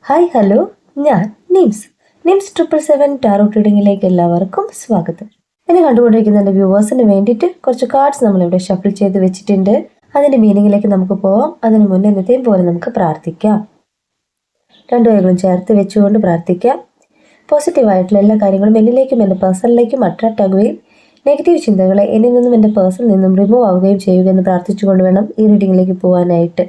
Hi hello, ഞാൻ nymphs 777 tarot റീഡിങ്ങിലേക്ക് എല്ലാവർക്കും സ്വാഗതം. എന്നെ കണ്ടുകൊണ്ടിരിക്കുന്ന എൻ്റെ വ്യൂവേഴ്സിന് വേണ്ടിയിട്ട് കുറച്ച് കാർഡ്സ് നമ്മളിവിടെ ഷഫിൾ ചെയ്ത് വെച്ചിട്ടുണ്ട്. അതിൻ്റെ മീനിങ്ങിലേക്ക് നമുക്ക് പോവാം. അതിന് മുന്നേ ഇന്നത്തെയും പോലെ നമുക്ക് പ്രാർത്ഥിക്കാം. രണ്ടു കൈകളും ചേർത്ത് വെച്ചുകൊണ്ട് പ്രാർത്ഥിക്കാം. പോസിറ്റീവായിട്ടുള്ള എല്ലാ കാര്യങ്ങളും എന്നിലേക്കും എൻ്റെ പേഴ്സണിലേക്കും അട്രാക്റ്റ് ആകുകയും നെഗറ്റീവ് ചിന്തകളെ എന്നിൽ നിന്നും എൻ്റെ പേഴ്സണിൽ നിന്നും റിമൂവ് ആവുകയും ചെയ്യുക എന്ന് പ്രാർത്ഥിച്ചുകൊണ്ട് വേണം ഈ റീഡിങ്ങിലേക്ക് പോകാനായിട്ട്.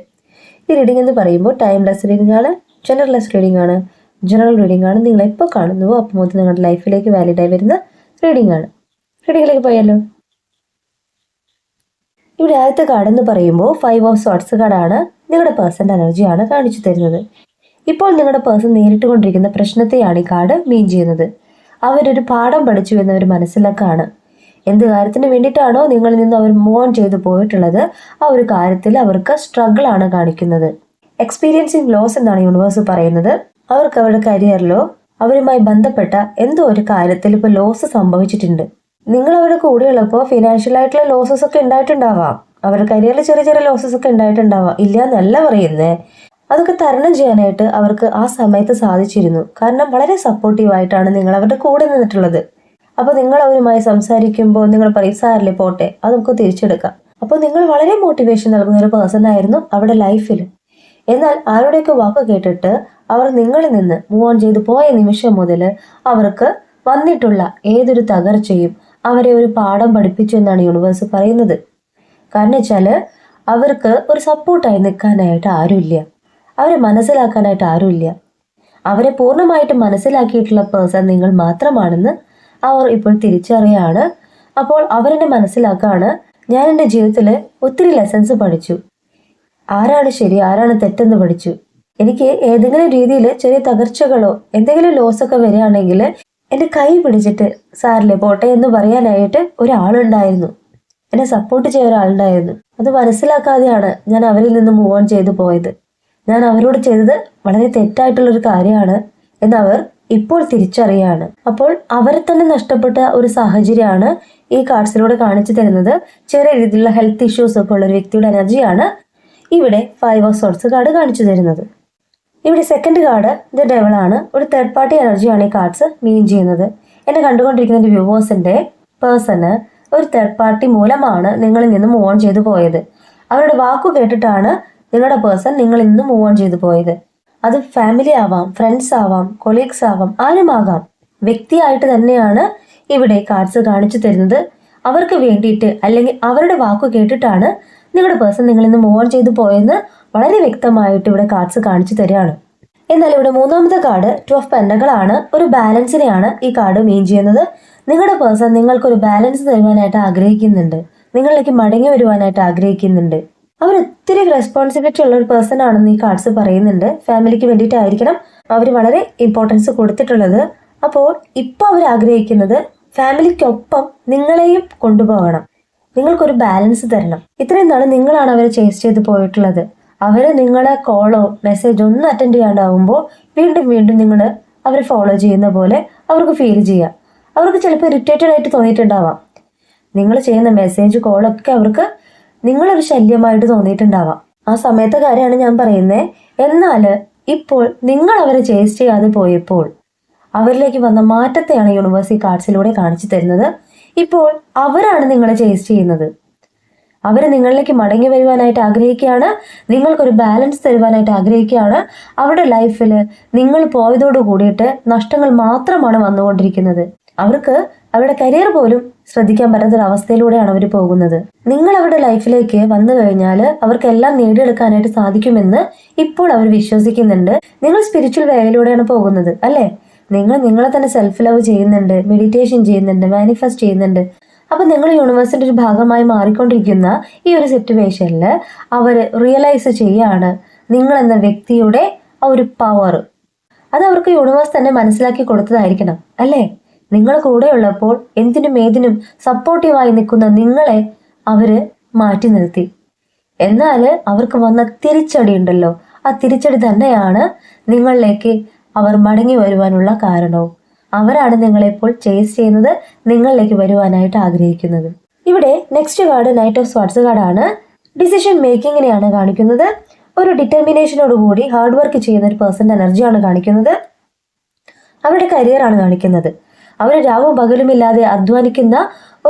ഈ റീഡിംഗ് എന്ന് പറയുമ്പോൾ ടൈംലെസ് റീഡിംഗ് ആണ്, ജനറൽലെസ് റീഡിംഗ് ആണ്, ജനറൽ റീഡിംഗ് ആണ്. നിങ്ങൾ എപ്പോൾ കാണുന്നുവോ അപ്പോൾ മുതൽ നിങ്ങളുടെ ലൈഫിലേക്ക് വാലിഡായി വരുന്ന റീഡിംഗ് ആണ്. റീഡിങ്ങിലേക്ക് പോയാലോ? ഇവിടെ ആദ്യത്തെ കാർഡ് എന്ന് പറയുമ്പോൾ 5 ഓഫ് സോർട്സ് കാർഡാണ്. നിങ്ങളുടെ പേഴ്സൻ്റെ എനർജിയാണ് കാണിച്ചു തരുന്നത്. ഇപ്പോൾ നിങ്ങളുടെ പേഴ്സൺ നേരിട്ടുകൊണ്ടിരിക്കുന്ന പ്രശ്നത്തെയാണ് ഈ കാർഡ് മീൻ ചെയ്യുന്നത്. അവരൊരു പാഠം പഠിച്ചു എന്നവർ മനസ്സിലാക്കാണ്. എന്ത് കാര്യത്തിന് വേണ്ടിയിട്ടാണോ നിങ്ങളിൽ നിന്ന് അവർ മൂവ് ഓൺ ചെയ്തു പോയിട്ടുള്ളത്, ആ ഒരു കാര്യത്തിൽ അവർക്ക് സ്ട്രഗിൾ ആണ് കാണിക്കുന്നത്. എക്സ്പീരിയൻസിങ് ലോസ് എന്നാണ് യൂണിവേഴ്സ് പറയുന്നത്. അവർക്ക് അവരുടെ കരിയറിലോ അവരുമായി ബന്ധപ്പെട്ട എന്തോ ഒരു കാര്യത്തിൽ ഇപ്പോൾ ലോസ് സംഭവിച്ചിട്ടുണ്ട്. നിങ്ങൾ അവരുടെ കൂടെയുള്ളപ്പോൾ ഫിനാൻഷ്യൽ ആയിട്ടുള്ള ലോസസ് ഒക്കെ ഉണ്ടായിട്ടുണ്ടാവാം. അവരുടെ കരിയറിൽ ചെറിയ ചെറിയ ലോസസ് ഒക്കെ ഉണ്ടായിട്ടുണ്ടാവാം. ഇല്ല എന്നല്ല പറയുന്നേ. അതൊക്കെ തരണം ചെയ്യാനായിട്ട് അവർക്ക് ആ സമയത്ത് സാധിച്ചിരുന്നു. കാരണം വളരെ സപ്പോർട്ടീവായിട്ടാണ് നിങ്ങൾ അവരുടെ കൂടെ നിന്നിട്ടുള്ളത്. അപ്പോൾ നിങ്ങൾ അവരുമായി സംസാരിക്കുമ്പോൾ നിങ്ങൾ പറയും, സാറില്ലേ പോട്ടെ, അതൊക്കെ തിരിച്ചെടുക്കാം. അപ്പോൾ നിങ്ങൾ വളരെ മോട്ടിവേഷൻ നൽകുന്ന ഒരു പേഴ്സൺ ആയിരുന്നു അവരുടെ ലൈഫിൽ. എന്നാൽ ആരുടെയൊക്കെ വാക്ക് കേട്ടിട്ട് അവർ നിങ്ങളിൽ നിന്ന് മൂവ് ഓൺ ചെയ്തു പോയ നിമിഷം മുതൽ അവർക്ക് വന്നിട്ടുള്ള ഏതൊരു തകർച്ചയും അവരെ ഒരു പാഠം പഠിപ്പിച്ചു എന്നാണ് യൂണിവേഴ്സ് പറയുന്നത്. കാരണം വെച്ചാൽ അവർക്ക് ഒരു സപ്പോർട്ടായി നിൽക്കാനായിട്ട് ആരുമില്ല, അവരെ മനസ്സിലാക്കാനായിട്ട് ആരുമില്ല. അവരെ പൂർണ്ണമായിട്ട് മനസ്സിലാക്കിയിട്ടുള്ള പേഴ്സൺ നിങ്ങൾ മാത്രമാണെന്ന് അവർ ഇപ്പോൾ തിരിച്ചറിയാണ്. അപ്പോൾ അവരെന്നെ മനസ്സിലാക്കാണ്, ഞാൻ എൻ്റെ ജീവിതത്തിൽ ഒത്തിരി ലെസൺസ് പഠിച്ചു, ആരാണ് ശരി ആരാണ് തെറ്റെന്ന് പഠിച്ചു. എനിക്ക് ഏതെങ്കിലും രീതിയിൽ ചെറിയ തകർച്ചകളോ എന്തെങ്കിലും ലോസൊക്കെ വരികയാണെങ്കിൽ എൻ്റെ കൈ പിടിച്ചിട്ട് സാറില്ലേ പോട്ടെ എന്ന് പറയാനായിട്ട് ഒരാളുണ്ടായിരുന്നു, എന്നെ സപ്പോർട്ട് ചെയ്യാൻ ഒരാളുണ്ടായിരുന്നു. അത് മനസ്സിലാക്കാതെയാണ് ഞാൻ അവരിൽ നിന്ന് മൂവ് ഓൺ ചെയ്തു പോയത്. ഞാൻ അവരോട് ചെയ്തത് വളരെ തെറ്റായിട്ടുള്ളൊരു കാര്യമാണ് എന്നവർ ഇപ്പോൾ തിരിച്ചറിയാണ്. അപ്പോൾ അവരെ തന്നെ നഷ്ടപ്പെട്ട ഒരു സാഹചര്യമാണ് ഈ കാർഡ്സിലൂടെ കാണിച്ചു തരുന്നത്. ചെറിയ രീതിയിലുള്ള ഹെൽത്ത് ഇഷ്യൂസ് ഒക്കെ ഉള്ള ഒരു വ്യക്തിയുടെ എനർജിയാണ് ഇവിടെ 5 ഓഫ് സോർട്സ് കാർഡ് കാണിച്ചു തരുന്നത്. ഇവിടെ സെക്കൻഡ് കാർഡ് ദ ഡെവിൾ ആണ്. ഒരു തേർഡ് പാർട്ടി എനർജിയാണ് ഈ കാർഡ്സ് മീൻ ചെയ്യുന്നത്. എന്നെ കണ്ടുകൊണ്ടിരിക്കുന്ന വ്യൂവേഴ്സിന്റെ പേഴ്സണ് ഒരു തേർഡ് പാർട്ടി മൂലമാണ് നിങ്ങളിൽ നിന്ന് മൂവ് ഓൺ ചെയ്തു പോയത്. അവരുടെ വാക്കു കേട്ടിട്ടാണ് നിങ്ങളുടെ പേഴ്സൺ നിങ്ങളിൽ നിന്ന് മൂവ് ഓൺ ചെയ്തു പോയത്. അത് ഫാമിലി ആവാം, ഫ്രണ്ട്സ് ആവാം, കൊളീഗ്സ് ആവാം, ആരുമാകാം. വ്യക്തിയായിട്ട് തന്നെയാണ് ഇവിടെ കാർഡ്സ് കാണിച്ചു തരുന്നത്. അവർക്ക് വേണ്ടിയിട്ട് അല്ലെങ്കിൽ അവരുടെ വാക്കു കേട്ടിട്ടാണ് നിങ്ങളുടെ പേഴ്സൺ നിങ്ങളിൽ നിന്ന് മൂവ് ഓൺ ചെയ്തു പോയെന്ന് വളരെ വ്യക്തമായിട്ട് ഇവിടെ കാർഡ്സ് കാണിച്ചു തരികയാണ്. എന്നാൽ ഇവിടെ മൂന്നാമത്തെ കാർഡ് 2 ഓഫ് പെൻഡക്കിൾ ആണ്. ഒരു ബാലൻസിനെയാണ് ഈ കാർഡ് മീൻ ചെയ്യുന്നത്. നിങ്ങളുടെ പേഴ്സൺ നിങ്ങൾക്കൊരു ബാലൻസ് തരുവാനായിട്ട് ആഗ്രഹിക്കുന്നുണ്ട്, നിങ്ങളിലേക്ക് മടങ്ങി വരുവാനായിട്ട് ആഗ്രഹിക്കുന്നുണ്ട്. അവർ ഒത്തിരി റെസ്പോൺസിബിലിറ്റി ഉള്ള ഒരു പേഴ്സൺ ആണെന്ന് ഈ കാർഡ്സ് പറയുന്നുണ്ട്. ഫാമിലിക്ക് വേണ്ടിയിട്ടായിരിക്കണം അവർ വളരെ ഇമ്പോർട്ടൻസ് കൊടുത്തിട്ടുള്ളത്. അപ്പോൾ ഇപ്പോൾ അവർ ആഗ്രഹിക്കുന്നത് ഫാമിലിക്കൊപ്പം നിങ്ങളെയും കൊണ്ടുപോകണം, നിങ്ങൾക്കൊരു ബാലൻസ് തരണം. ഇത്രയും നാൾ നിങ്ങളാണ് അവരെ ചേസ് ചെയ്ത് പോയിട്ടുള്ളത്. അവർ നിങ്ങളെ കോളോ മെസ്സേജോ ഒന്നും അറ്റൻഡ് ചെയ്യാണ്ടാവുമ്പോൾ വീണ്ടും വീണ്ടും നിങ്ങൾ അവരെ ഫോളോ ചെയ്യുന്ന പോലെ അവർക്ക് ഫീൽ ചെയ്യുക. അവർക്ക് ചിലപ്പോൾ ഇറിറ്റേറ്റഡ് ആയിട്ട് തോന്നിയിട്ടുണ്ടാവാം. നിങ്ങൾ ചെയ്യുന്ന മെസ്സേജ് കോളൊക്കെ അവർക്ക് നിങ്ങളൊരു ശല്യമായിട്ട് തോന്നിയിട്ടുണ്ടാവാം. ആ സമയത്തെ കാര്യമാണ് ഞാൻ പറയുന്നത്. എന്നാൽ ഇപ്പോൾ നിങ്ങൾ അവരെ ചേസ് ചെയ്യാതെ പോയപ്പോൾ അവരിലേക്ക് വന്ന മാറ്റത്തെയാണ് യൂണിവേഴ്സ് ഈ കാർഡ്സിലൂടെ കാണിച്ചു തരുന്നത്. ഇപ്പോൾ അവരാണ് നിങ്ങളെ ചേസ് ചെയ്യുന്നത്. അവർ നിങ്ങളിലേക്ക് മടങ്ങി വരുവാനായിട്ട് ആഗ്രഹിക്കുകയാണ്, നിങ്ങൾക്കൊരു ബാലൻസ് തരുവാനായിട്ട് ആഗ്രഹിക്കുകയാണ്. അവരുടെ ലൈഫിൽ നിങ്ങൾ പോയതോട് കൂടിയിട്ട് നഷ്ടങ്ങൾ മാത്രമാണ് വന്നുകൊണ്ടിരിക്കുന്നത്. അവർക്ക് അവരുടെ കരിയർ പോലും ശ്രദ്ധിക്കാൻ പറ്റാത്തൊരവസ്ഥയിലൂടെയാണ് അവർ പോകുന്നത്. നിങ്ങൾ അവരുടെ ലൈഫിലേക്ക് വന്നു കഴിഞ്ഞാൽ അവർക്കെല്ലാം നേടിയെടുക്കാനായിട്ട് സാധിക്കുമെന്ന് ഇപ്പോൾ അവർ വിശ്വസിക്കുന്നുണ്ട്. നിങ്ങൾ സ്പിരിച്വൽ വേയിലൂടെയാണ് പോകുന്നത് അല്ലേ? നിങ്ങൾ നിങ്ങളെ തന്നെ സെൽഫ് ലവ് ചെയ്യുന്നുണ്ട്, മെഡിറ്റേഷൻ ചെയ്യുന്നുണ്ട്, മാനിഫെസ്റ്റ് ചെയ്യുന്നുണ്ട്. അപ്പം നിങ്ങൾ യൂണിവേഴ്സിൻ്റെ ഒരു ഭാഗമായി മാറിക്കൊണ്ടിരിക്കുന്ന ഈ ഒരു സിറ്റുവേഷനിൽ അവർ റിയലൈസ് ചെയ്യാണ് നിങ്ങളെന്ന വ്യക്തിയുടെ ആ ഒരു പവർ. അത് അവർക്ക് യൂണിവേഴ്സ് തന്നെ മനസ്സിലാക്കി കൊടുത്തതായിരിക്കണം അല്ലേ? നിങ്ങൾ കൂടെയുള്ളപ്പോൾ എന്തിനും ഏതിനും സപ്പോർട്ടീവായി നിൽക്കുന്ന നിങ്ങളെ അവർ മാറ്റി നിർത്തി. എന്നാൽ അവർക്ക് വന്ന തിരിച്ചടി ഉണ്ടല്ലോ, ആ തിരിച്ചടി തന്നെയാണ് നിങ്ങളിലേക്ക് അവർ മടങ്ങി വരുവാനുള്ള കാരണവും. അവരാണ് നിങ്ങളെപ്പോൾ ചേസ് ചെയ്യുന്നത്, നിങ്ങളിലേക്ക് വരുവാനായിട്ട് ആഗ്രഹിക്കുന്നത്. ഇവിടെ നെക്സ്റ്റ് കാർഡ് നൈറ്റ് ഓഫ് സ്വാർട്സ് കാർഡാണ്. ഡിസിഷൻ മേക്കിങ്ങിനെയാണ് കാണിക്കുന്നത്. ഒരു ഡിറ്റർമിനേഷനോടുകൂടി ഹാർഡ് വർക്ക് ചെയ്യുന്ന ഒരു പേഴ്സന്റെ എനർജിയാണ് കാണിക്കുന്നത്. അവരുടെ കരിയറാണ് കാണിക്കുന്നത്. അവർ രാവും പകലുമില്ലാതെ അധ്വാനിക്കുന്ന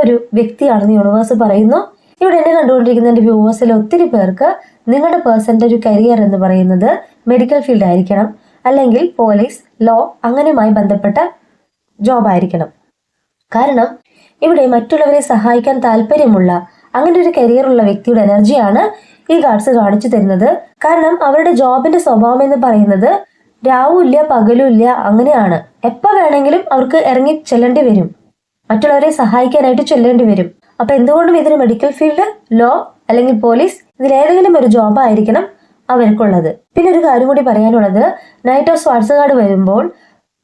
ഒരു വ്യക്തിയാണെന്ന് യൂണിവേഴ്സ് പറയുന്നു. ഇവിടെ എന്നെ കണ്ടുകൊണ്ടിരിക്കുന്ന എൻ്റെ വ്യൂവേഴ്സിൽ ഒത്തിരി പേർക്ക് നിങ്ങളുടെ പേഴ്സന്റെ ഒരു കരിയർ എന്ന് പറയുന്നത് മെഡിക്കൽ ഫീൽഡ് ആയിരിക്കണം, അല്ലെങ്കിൽ പോലീസ്, ലോ അങ്ങനെയുമായി ബന്ധപ്പെട്ട ജോബ് ആയിരിക്കണം. കാരണം ഇവിടെ മറ്റുള്ളവരെ സഹായിക്കാൻ താല്പര്യമുള്ള അങ്ങനെ ഒരു കരിയറുള്ള വ്യക്തിയുടെ എനർജിയാണ് ഈ കാർഡ്സ് കാണിച്ചു തരുന്നത്. കാരണം അവരുടെ ജോബിന്റെ സ്വഭാവം എന്ന് പറയുന്നത് രാവും ഇല്ല പകലും ഇല്ല, അങ്ങനെയാണ്. എപ്പോൾ വേണമെങ്കിലും അവർക്ക് ഇറങ്ങി ചെല്ലേണ്ടി വരും, മറ്റുള്ളവരെ സഹായിക്കാനായിട്ട് ചെല്ലേണ്ടി വരും. അപ്പൊ എന്തുകൊണ്ടും ഇതൊരു മെഡിക്കൽ ഫീൽഡ്, ലോ അല്ലെങ്കിൽ പോലീസ്, ഇതിലേതെങ്കിലും ഒരു ജോബ് ആയിരിക്കണം അവർക്കുള്ളത്. പിന്നെ ഒരു കാര്യം കൂടി പറയാനുള്ളത്, നൈറ്റ് ഓഫ് സ്വാർട്സ് കാർഡ് വരുമ്പോൾ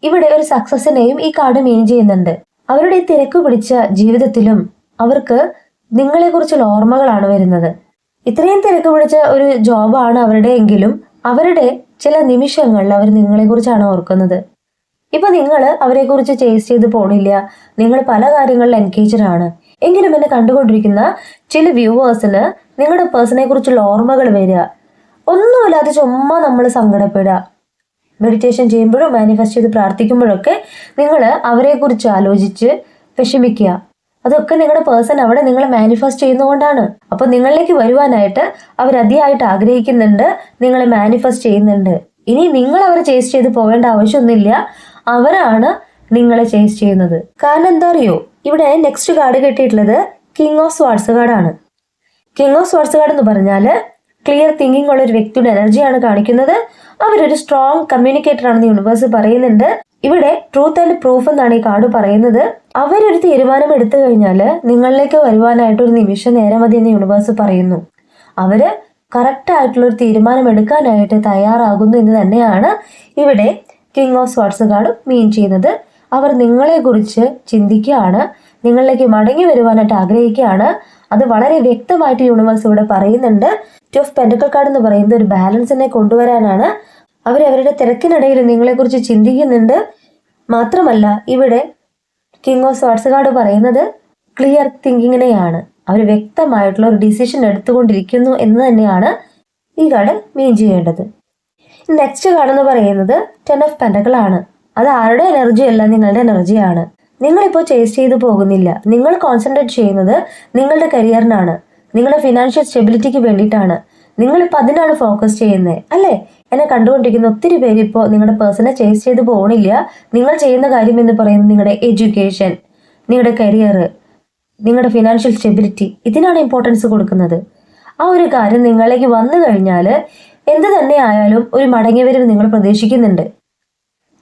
ഇവിടെ ഒരു സക്സസിനെയും ഈ കാർഡ് മീൻ ചെയ്യുന്നുണ്ട്. അവരുടെ ഈ തിരക്ക് പിടിച്ച ജീവിതത്തിലും അവർക്ക് നിങ്ങളെ കുറിച്ചുള്ള ഓർമ്മകളാണ് വരുന്നത്. ഇത്രയും തിരക്ക് പിടിച്ച ഒരു ജോബാണ് അവരുടെ എങ്കിലും അവരുടെ ചില നിമിഷങ്ങളിൽ അവർ നിങ്ങളെ കുറിച്ചാണ് ഓർക്കുന്നത്. ഇപ്പൊ നിങ്ങൾ അവരെ കുറിച്ച് ചേസ് ചെയ്ത് പോണില്ല, നിങ്ങൾ പല കാര്യങ്ങളിൽ എൻഗേജ്ഡ് ആണ്. എങ്കിലും എന്നെ കണ്ടുകൊണ്ടിരിക്കുന്ന ചില വ്യൂവേഴ്സിന് നിങ്ങളുടെ പേഴ്സണെ കുറിച്ചുള്ള ഓർമ്മകൾ വരിക, ഒന്നുമില്ലാതെ ചുമ്മാ നമ്മൾ സങ്കടപ്പെടുക. മെഡിറ്റേഷൻ ചെയ്യുമ്പോഴും മാനിഫെസ്റ്റ് ചെയ്ത് പ്രാർത്ഥിക്കുമ്പോഴൊക്കെ നിങ്ങൾ അവരെ കുറിച്ച് ആലോചിച്ച് വിഷമിക്കുക. അതൊക്കെ നിങ്ങളുടെ പേഴ്സൺ അവിടെ നിങ്ങളെ മാനിഫെസ്റ്റ് ചെയ്യുന്നതുകൊണ്ടാണ്. അപ്പൊ നിങ്ങളിലേക്ക് വരുവാനായിട്ട് അവർ അതിയായിട്ട് ആഗ്രഹിക്കുന്നുണ്ട്, നിങ്ങളെ മാനിഫെസ്റ്റ് ചെയ്യുന്നുണ്ട്. ഇനി നിങ്ങൾ അവരെ ചേസ് ചെയ്ത് പോകേണ്ട ആവശ്യമൊന്നുമില്ല, അവരാണ് നിങ്ങളെ ചേസ് ചെയ്യുന്നത്. കാരണം എന്താ അറിയോ, ഇവിടെ നെക്സ്റ്റ് കാർഡ് കിട്ടിയിട്ടുള്ളത് കിങ് ഓഫ് സ്വാർട്സ് കാർഡാണ്. കിങ് ഓഫ് സ്വാർട്സ് കാർഡ് എന്ന് പറഞ്ഞാൽ ക്ലിയർ തിങ്കിങ് ഉള്ള ഒരു വ്യക്തിയുടെ എനർജിയാണ് കാണിക്കുന്നത്. അവരൊരു സ്ട്രോങ് കമ്മ്യൂണിക്കേറ്റർ ആണെന്ന് യൂണിവേഴ്സ് പറയുന്നുണ്ട്. ഇവിടെ ട്രൂത്ത് ആൻഡ് പ്രൂഫ് എന്നാണ് ഈ കാർഡ് പറയുന്നത്. അവരൊരു തീരുമാനം എടുത്തു കഴിഞ്ഞാൽ നിങ്ങളിലേക്ക് വരുവാനായിട്ട് ഒരു നിമിഷം നേരം മതി എന്ന് യൂണിവേഴ്സ് പറയുന്നു. അവര് കറക്റ്റ് ആയിട്ടുള്ള ഒരു തീരുമാനം എടുക്കാനായിട്ട് തയ്യാറാകുന്നു എന്ന് തന്നെയാണ് ഇവിടെ കിങ് ഓഫ് സ്വാർട്സ് കാർഡ് മീൻ ചെയ്യുന്നത്. അവർ നിങ്ങളെ കുറിച്ച് ചിന്തിക്കുകയാണ്, നിങ്ങളിലേക്ക് മടങ്ങി വരുവാനായിട്ട് ആഗ്രഹിക്കുകയാണ്. അത് വളരെ വ്യക്തമായിട്ട് യൂണിവേഴ്സ് ഇവിടെ പറയുന്നുണ്ട്. ടു ഓഫ് പെന്റക്കിൾ കാർഡ് എന്ന് പറയുന്നത് ഒരു ബാലൻസിനെ കൊണ്ടുവരാനാണ്. അവരവരുടെ തിരക്കിനിടയിൽ നിങ്ങളെക്കുറിച്ച് ചിന്തിക്കുന്നുണ്ട്. മാത്രമല്ല ഇവിടെ കിങ് ഓഫ് സ്വാർട്സ് കാർഡ് പറയുന്നത് ക്ലിയർ തിങ്കിങ്ങിനെയാണ്. അവർ വ്യക്തമായിട്ടുള്ള ഒരു ഡിസിഷൻ എടുത്തുകൊണ്ടിരിക്കുന്നു എന്ന് തന്നെയാണ് ഈ കാർഡ് മീൻ ചെയ്യേണ്ടത്. നെക്സ്റ്റ് കാർഡ് എന്ന് പറയുന്നത് 10 ഓഫ് പെന്റക്കിൾ ആണ്. അത് ആരുടെ എനർജി അല്ല, നിങ്ങളുടെ എനർജിയാണ്. നിങ്ങളിപ്പോൾ ചേസ് ചെയ്ത് പോകുന്നില്ല, നിങ്ങൾ കോൺസെൻട്രേറ്റ് ചെയ്യുന്നത് നിങ്ങളുടെ കരിയറിനാണ്, നിങ്ങളുടെ ഫിനാൻഷ്യൽ സ്റ്റെബിലിറ്റിക്ക് വേണ്ടിയിട്ടാണ്. നിങ്ങളിപ്പോൾ അതിനാണ് ഫോക്കസ് ചെയ്യുന്നത് അല്ലേ? എന്നെ കണ്ടുകൊണ്ടിരിക്കുന്ന ഒത്തിരി പേര് ഇപ്പോൾ നിങ്ങളുടെ പേഴ്സണെ ചേസ് ചെയ്ത് പോകണില്ല. നിങ്ങൾ ചെയ്യുന്ന കാര്യം എന്ന് പറയുന്നത് നിങ്ങളുടെ എഡ്യൂക്കേഷൻ, നിങ്ങളുടെ കരിയർ, നിങ്ങളുടെ ഫിനാൻഷ്യൽ സ്റ്റെബിലിറ്റി, ഇതിനാണ് ഇമ്പോർട്ടൻസ് കൊടുക്കുന്നത്. ആ ഒരു കാര്യം നിങ്ങളിലേക്ക് വന്നു കഴിഞ്ഞാൽ എന്ത് തന്നെ ആയാലും ഒരു മടങ്ങിവരവ് നിങ്ങൾ പ്രതീക്ഷിക്കുന്നുണ്ട്.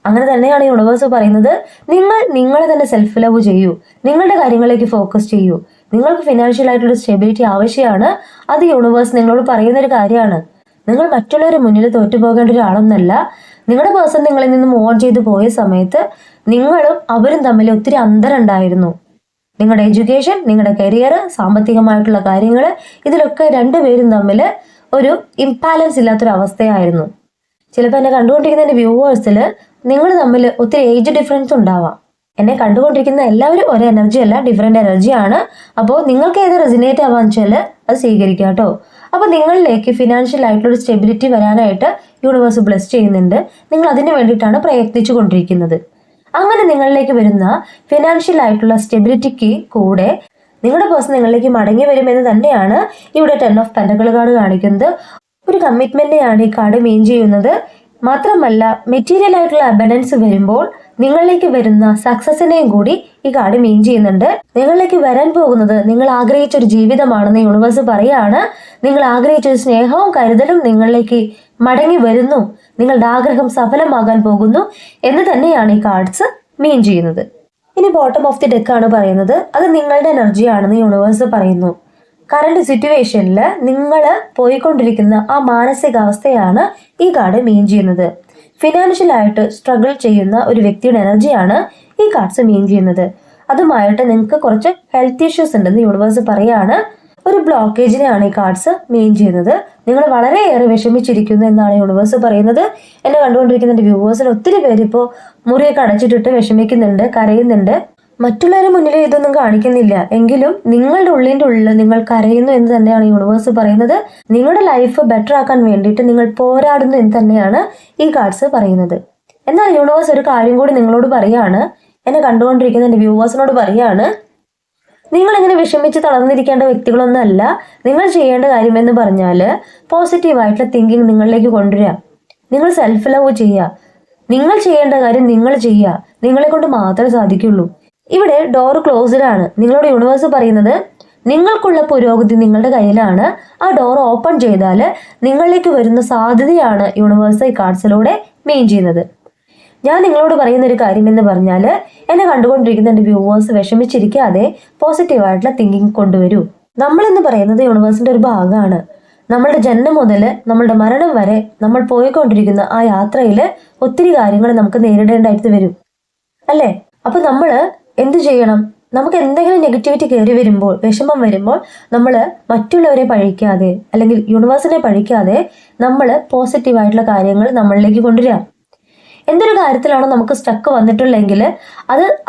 അങ്ങനെ തന്നെയാണ് യൂണിവേഴ്സ് പറയുന്നത്. നിങ്ങൾ നിങ്ങളെ തന്നെ സെൽഫ് ലവ് ചെയ്യൂ, നിങ്ങളുടെ കാര്യങ്ങളിലേക്ക് ഫോക്കസ് ചെയ്യൂ. നിങ്ങൾക്ക് ഫിനാൻഷ്യൽ ആയിട്ടുള്ള സ്റ്റെബിലിറ്റി ആവശ്യമാണ്. അത് യൂണിവേഴ്സ് നിങ്ങളോട് പറയുന്ന ഒരു കാര്യമാണ്. നിങ്ങൾ മറ്റുള്ളവരുടെ മുന്നിൽ തോറ്റുപോകേണ്ട ഒരാളൊന്നല്ല. നിങ്ങളുടെ പേഴ്സൺ നിങ്ങളിൽ നിന്ന് മൂവ് ഓൺ ചെയ്ത് പോയ സമയത്ത് നിങ്ങളും അവരും തമ്മിൽ ഒത്തിരി അന്തരം ഉണ്ടായിരുന്നു. നിങ്ങളുടെ എഡ്യൂക്കേഷൻ, നിങ്ങളുടെ കരിയർ, സാമ്പത്തികമായിട്ടുള്ള കാര്യങ്ങൾ, ഇതിലൊക്കെ രണ്ടുപേരും തമ്മിൽ ഒരു ഇംബാലൻസ് ഇല്ലാത്തൊരവസ്ഥയായിരുന്നു. ചിലപ്പോൾ എന്നെ കണ്ടുകൊണ്ടിരിക്കുന്ന എൻ്റെ വ്യൂവേഴ്സിൽ നിങ്ങൾ തമ്മിൽ ഒത്തിരി ഏജ് ഡിഫറൻസ് ഉണ്ടാവാം. എന്നെ കണ്ടുകൊണ്ടിരിക്കുന്ന എല്ലാവരും ഒരേ എനർജി അല്ല, ഡിഫറെൻ്റ് എനർജിയാണ്. അപ്പോൾ നിങ്ങൾക്ക് ഏത് റെസിനേറ്റ് ആവാന്ന് വെച്ചാൽ അത് സ്വീകരിക്കുക കേട്ടോ. അപ്പോൾ നിങ്ങളിലേക്ക് ഫിനാൻഷ്യൽ ആയിട്ടുള്ളൊരു സ്റ്റെബിലിറ്റി വരാനായിട്ട് യൂണിവേഴ്സ് ബ്ലെസ് ചെയ്യുന്നുണ്ട്. നിങ്ങൾ അതിന് വേണ്ടിയിട്ടാണ് പ്രയത്നിച്ചു കൊണ്ടിരിക്കുന്നത്. അങ്ങനെ നിങ്ങളിലേക്ക് വരുന്ന ഫിനാൻഷ്യൽ ആയിട്ടുള്ള സ്റ്റെബിലിറ്റിക്ക് കൂടെ നിങ്ങളുടെ പേഴ്സൺ നിങ്ങളിലേക്ക് മടങ്ങി വരുമെന്ന് തന്നെയാണ് ഇവിടെ 10 ഓഫ് പെന്റക്കിൾ കാർഡ് കാണിക്കുന്നത്. ഒരു കമ്മിറ്റ്മെന്റിനെയാണ് ഈ കാർഡ് മീൻ ചെയ്യുന്നത്. മാത്രമല്ല മെറ്റീരിയൽ ആയിട്ടുള്ള അബൻഡൻസ് വരുമ്പോൾ നിങ്ങളിലേക്ക് വരുന്ന സക്സസിനെയും കൂടി ഈ കാർഡ് മീൻ ചെയ്യുന്നുണ്ട്. നിങ്ങളിലേക്ക് വരാൻ പോകുന്നത് നിങ്ങൾ ആഗ്രഹിച്ച ഒരു ജീവിതമാണെന്ന് യൂണിവേഴ്സ് പറയുകയാണ്. നിങ്ങൾ ആഗ്രഹിച്ച ഒരു സ്നേഹവും കരുതലും നിങ്ങളിലേക്ക് മടങ്ങി വരുന്നു, നിങ്ങളുടെ ആഗ്രഹം സഫലമാകാൻ പോകുന്നു എന്ന് തന്നെയാണ് ഈ കാർഡ്സ് മീൻ ചെയ്യുന്നത്. ഇനി ബോട്ടം ഓഫ് ദി ഡെക്ക് ആണ് പറയുന്നത്. അത് നിങ്ങളുടെ എനർജി ആണെന്ന് യൂണിവേഴ്സ് പറയുന്നു. കറണ്ട് സിറ്റുവേഷനിൽ നിങ്ങൾ പോയിക്കൊണ്ടിരിക്കുന്ന ആ മാനസികാവസ്ഥയാണ് ഈ കാർഡ് മീൻ ചെയ്യുന്നത്. ഫിനാൻഷ്യൽ ആയിട്ട് സ്ട്രഗിൾ ചെയ്യുന്ന ഒരു വ്യക്തിയുടെ എനർജിയാണ് ഈ കാർഡ്സ് മീൻ ചെയ്യുന്നത്. അതുമായിട്ട് നിങ്ങൾക്ക് കുറച്ച് ഹെൽത്ത് ഇഷ്യൂസ് ഉണ്ടെന്ന് യൂണിവേഴ്സ് പറയുകയാണ്. ഒരു ബ്ലോക്കേജിനെയാണ് ഈ കാർഡ്സ് മീൻ ചെയ്യുന്നത്. നിങ്ങൾ വളരെയേറെ വിഷമിച്ചിരിക്കുന്നു എന്നാണ് യൂണിവേഴ്സ് പറയുന്നത്. എന്നെ കണ്ടുകൊണ്ടിരിക്കുന്ന വ്യൂവേഴ്സിന് ഒത്തിരി പേര് ഇപ്പോൾ മുറിയൊക്കെ അടച്ചിട്ടിട്ട് വിഷമിക്കുന്നുണ്ട്, കരയുന്നുണ്ട്. മറ്റുള്ളവരുടെ മുന്നിൽ ഇതൊന്നും കാണിക്കുന്നില്ല, എങ്കിലും നിങ്ങളുടെ ഉള്ളിൻ്റെ ഉള്ളിൽ നിങ്ങൾ കരയുന്നു എന്ന് തന്നെയാണ് യൂണിവേഴ്സ് പറയുന്നത്. നിങ്ങളുടെ ലൈഫ് ബെറ്റർ ആക്കാൻ വേണ്ടിയിട്ട് നിങ്ങൾ പോരാടുന്നു എന്ന് തന്നെയാണ് ഈ കാർഡ്സ് പറയുന്നത്. എന്നാൽ യൂണിവേഴ്സ് ഒരു കാര്യം കൂടി നിങ്ങളോട് പറയാണ്, എന്നെ കണ്ടുകൊണ്ടിരിക്കുന്ന എൻ്റെ വ്യൂവേഴ്സിനോട് പറയാണ്, നിങ്ങളിങ്ങനെ വിഷമിച്ച് തളർന്നിരിക്കേണ്ട വ്യക്തികളൊന്നുമല്ല. നിങ്ങൾ ചെയ്യേണ്ട കാര്യം എന്ന് പറഞ്ഞാൽ പോസിറ്റീവായിട്ടുള്ള തിങ്കിങ് നിങ്ങളിലേക്ക് കൊണ്ടുവരിക. നിങ്ങൾ സെൽഫ് ലവ് ചെയ്യുക. നിങ്ങൾ ചെയ്യേണ്ട കാര്യം നിങ്ങൾ ചെയ്യുക. നിങ്ങളെ കൊണ്ട് മാത്രമേ സാധിക്കുള്ളൂ. ഇവിടെ ഡോർ ക്ലോസ്ഡ് ആണ്. നിങ്ങളോട് യൂണിവേഴ്സ് പറയുന്നത് നിങ്ങൾക്കുള്ള പുരോഗതി നിങ്ങളുടെ കയ്യിലാണ്. ആ ഡോർ ഓപ്പൺ ചെയ്താൽ നിങ്ങളിലേക്ക് വരുന്ന സാധ്യതയാണ് യൂണിവേഴ്സ് ഈ കാർഡ്സിലൂടെ മെയിൻ ചെയ്യുന്നത്. ഞാൻ നിങ്ങളോട് പറയുന്ന ഒരു കാര്യം എന്ന് പറഞ്ഞാൽ, എന്നെ കണ്ടുകൊണ്ടിരിക്കുന്ന എൻ്റെ വ്യൂവേഴ്സ് വിഷമിച്ചിരിക്കാതെ പോസിറ്റീവായിട്ടുള്ള തിങ്കിങ് കൊണ്ടുവരൂ. നമ്മളെന്ന് പറയുന്നത് യൂണിവേഴ്സിൻ്റെ ഒരു ഭാഗമാണ്. നമ്മളുടെ ജന്മം മുതൽ നമ്മളുടെ മരണം വരെ നമ്മൾ പോയിക്കൊണ്ടിരിക്കുന്ന ആ യാത്രയിൽ ഒത്തിരി കാര്യങ്ങൾ നമുക്ക് നേരിടേണ്ടതായിട്ട് വരും, അല്ലേ? അപ്പൊ നമ്മൾ എന്ത് ചെയ്യണം? നമുക്ക് എന്തെങ്കിലും നെഗറ്റിവിറ്റി കയറി വരുമ്പോൾ, വിഷമം വരുമ്പോൾ നമ്മൾ മറ്റുള്ളവരെ പഴിക്കാതെ അല്ലെങ്കിൽ യൂണിവേഴ്സിനെ പഴിക്കാതെ നമ്മൾ പോസിറ്റീവായിട്ടുള്ള കാര്യങ്ങൾ നമ്മളിലേക്ക് കൊണ്ടുവരാം. എന്തൊരു കാര്യത്തിലാണോ നമുക്ക് സ്റ്റക്ക് വന്നിട്ടുള്ളെങ്കിൽ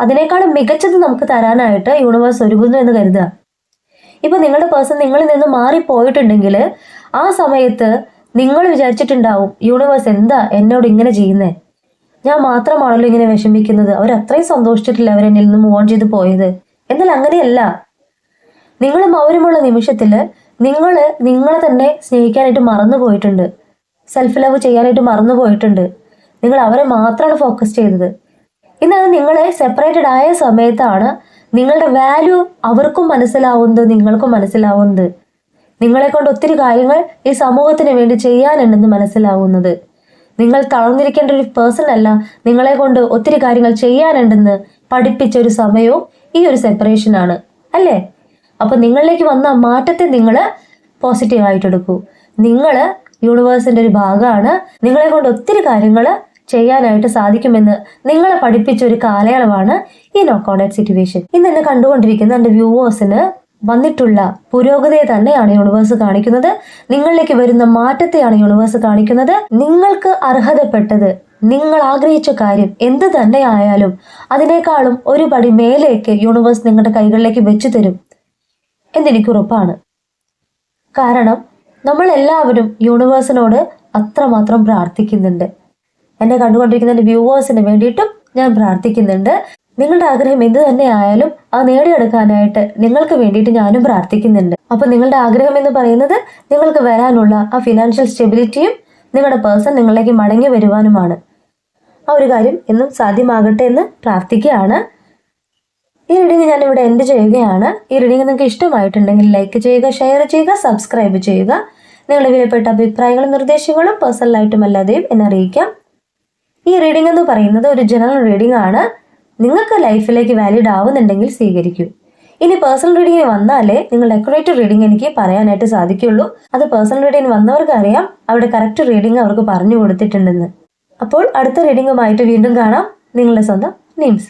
അതിനേക്കാളും മികച്ചത് നമുക്ക് തരാനായിട്ട് യൂണിവേഴ്സ് ഒരുങ്ങുന്നു എന്ന് കരുതുക. ഇപ്പൊ നിങ്ങളുടെ പേഴ്സൺ നിങ്ങളിൽ നിന്ന് മാറിപ്പോയിട്ടുണ്ടെങ്കിൽ ആ സമയത്ത് നിങ്ങൾ വിചാരിച്ചിട്ടുണ്ടാവും, യൂണിവേഴ്സ് എന്താ എന്നോട് ഇങ്ങനെ ചെയ്യുന്നേ, ഞാൻ മാത്രമാണല്ലോ ഇങ്ങനെ വിഷമിക്കുന്നത്, അവരത്രയും സന്തോഷിച്ചിട്ടില്ല അവരെന്നിൽ നിന്ന് മൂവ് ഓൺ ചെയ്ത് പോയത്. എന്നാൽ അങ്ങനെയല്ല. നിങ്ങളും അവരുമുള്ള നിമിഷത്തിൽ നിങ്ങളെ തന്നെ സ്നേഹിക്കാനായിട്ട് മറന്നു പോയിട്ടുണ്ട്, സെൽഫ് ലവ് ചെയ്യാനായിട്ട് മറന്നു പോയിട്ടുണ്ട്. നിങ്ങൾ അവരെ മാത്രമാണ് ഫോക്കസ് ചെയ്തത്. ഇന്നത് നിങ്ങളെ സെപ്പറേറ്റഡ് ആയ സമയത്താണ് നിങ്ങളുടെ വാല്യൂ അവർക്കും മനസ്സിലാവുന്നത്, നിങ്ങൾക്കും മനസ്സിലാവുന്നത്. നിങ്ങളെ കൊണ്ട് ഒത്തിരി കാര്യങ്ങൾ ഈ സമൂഹത്തിന് വേണ്ടി ചെയ്യാനുണ്ടെന്ന് മനസ്സിലാവുന്നത്. നിങ്ങൾ തളർന്നിരിക്കേണ്ട ഒരു പേഴ്സൺ അല്ല, നിങ്ങളെ കൊണ്ട് ഒത്തിരി കാര്യങ്ങൾ ചെയ്യാനുണ്ടെന്ന് പഠിപ്പിച്ച ഒരു സമയവും ഈ ഒരു സെപ്പറേഷനാണ്, അല്ലേ? അപ്പൊ നിങ്ങളിലേക്ക് വന്ന മാറ്റത്തെ നിങ്ങൾ പോസിറ്റീവായിട്ട് എടുക്കൂ. നിങ്ങൾ യൂണിവേഴ്സിന്റെ ഒരു ഭാഗമാണ്. നിങ്ങളെ കൊണ്ട് ഒത്തിരി കാര്യങ്ങൾ ചെയ്യാനായിട്ട് സാധിക്കുമെന്ന് നിങ്ങളെ പഠിപ്പിച്ച ഒരു കാലയളവാണ് ഈ നോ കോൺടാക്ട് സിറ്റുവേഷൻ. ഇന്ന് എന്നെ കണ്ടുകൊണ്ടിരിക്കുന്ന എൻ്റെ വ്യൂവേഴ്സിന് വന്നിട്ടുള്ള പുരോഗതിയെ തന്നെയാണ് യൂണിവേഴ്സ് കാണിക്കുന്നത്. നിങ്ങളിലേക്ക് വരുന്ന മാറ്റത്തെയാണ് യൂണിവേഴ്സ് കാണിക്കുന്നത്. നിങ്ങൾക്ക് അർഹതപ്പെട്ടത്, നിങ്ങൾ ആഗ്രഹിച്ച കാര്യം എന്ത് തന്നെ ആയാലും അതിനേക്കാളും ഒരു പടി മേലേക്ക് യൂണിവേഴ്സ് നിങ്ങളുടെ കൈകളിലേക്ക് വെച്ചു തരും എന്നെനിക്ക് ഉറപ്പാണ്. കാരണം നമ്മളെല്ലാവരും യൂണിവേഴ്സിനോട് അത്രമാത്രം പ്രാർത്ഥിക്കുന്നുണ്ട്. എന്നെ കണ്ടുകൊണ്ടിരിക്കുന്ന എൻ്റെ വ്യൂവേഴ്സിന് വേണ്ടിയിട്ടും ഞാൻ പ്രാർത്ഥിക്കുന്നുണ്ട്. നിങ്ങളുടെ ആഗ്രഹം എന്ത് തന്നെ ആയാലും അത് നേടിയെടുക്കാനായിട്ട് നിങ്ങൾക്ക് വേണ്ടിയിട്ട് ഞാനും പ്രാർത്ഥിക്കുന്നുണ്ട്. അപ്പൊ നിങ്ങളുടെ ആഗ്രഹം എന്ന് പറയുന്നത് നിങ്ങൾക്ക് വരാനുള്ള ആ ഫിനാൻഷ്യൽ സ്റ്റെബിലിറ്റിയും നിങ്ങളുടെ പേഴ്സൺ നിങ്ങളിലേക്ക് മടങ്ങി വരുവാനുമാണ്. ആ ഒരു കാര്യം എന്നും സാധ്യമാകട്ടെ എന്ന് പ്രാർത്ഥിക്കുകയാണ്. ഈ റീഡിങ് ഞാനിവിടെ എൻഡ് ചെയ്യുകയാണ്. ഈ റീഡിങ് നിങ്ങൾക്ക് ഇഷ്ടമായിട്ടുണ്ടെങ്കിൽ ലൈക്ക് ചെയ്യുക, ഷെയർ ചെയ്യുക, സബ്സ്ക്രൈബ് ചെയ്യുക. നിങ്ങളുടെ വിലപ്പെട്ട അഭിപ്രായങ്ങളും നിർദ്ദേശങ്ങളും പേഴ്സണലായിട്ടും അല്ലാതെയും എന്നെ അറിയിക്കാം. ഈ റീഡിംഗ് എന്ന് പറയുന്നത് ഒരു ജനറൽ റീഡിംഗ് ആണ്. നിങ്ങൾക്ക് ലൈഫിലേക്ക് വാലിഡ് ആവുന്നുണ്ടെങ്കിൽ സ്വീകരിക്കൂ. ഇനി പേഴ്സണൽ റീഡിങ്ങിന് വന്നാലേ നിങ്ങളുടെ അക്യുറേറ്റ് റീഡിംഗ് എനിക്ക് പറയാനായിട്ട് സാധിക്കുള്ളൂ. അത് പേഴ്സണൽ റീഡിങ്ങിന് വന്നവർക്ക് അറിയാം, അവിടെ കറക്റ്റ് റീഡിംഗ് അവർക്ക് പറഞ്ഞു കൊടുത്തിട്ടുണ്ടെന്ന്. അപ്പോൾ അടുത്ത റീഡിങ്ങുമായിട്ട് വീണ്ടും കാണാം. നിങ്ങളുടെ സ്വന്തം നീംസ്.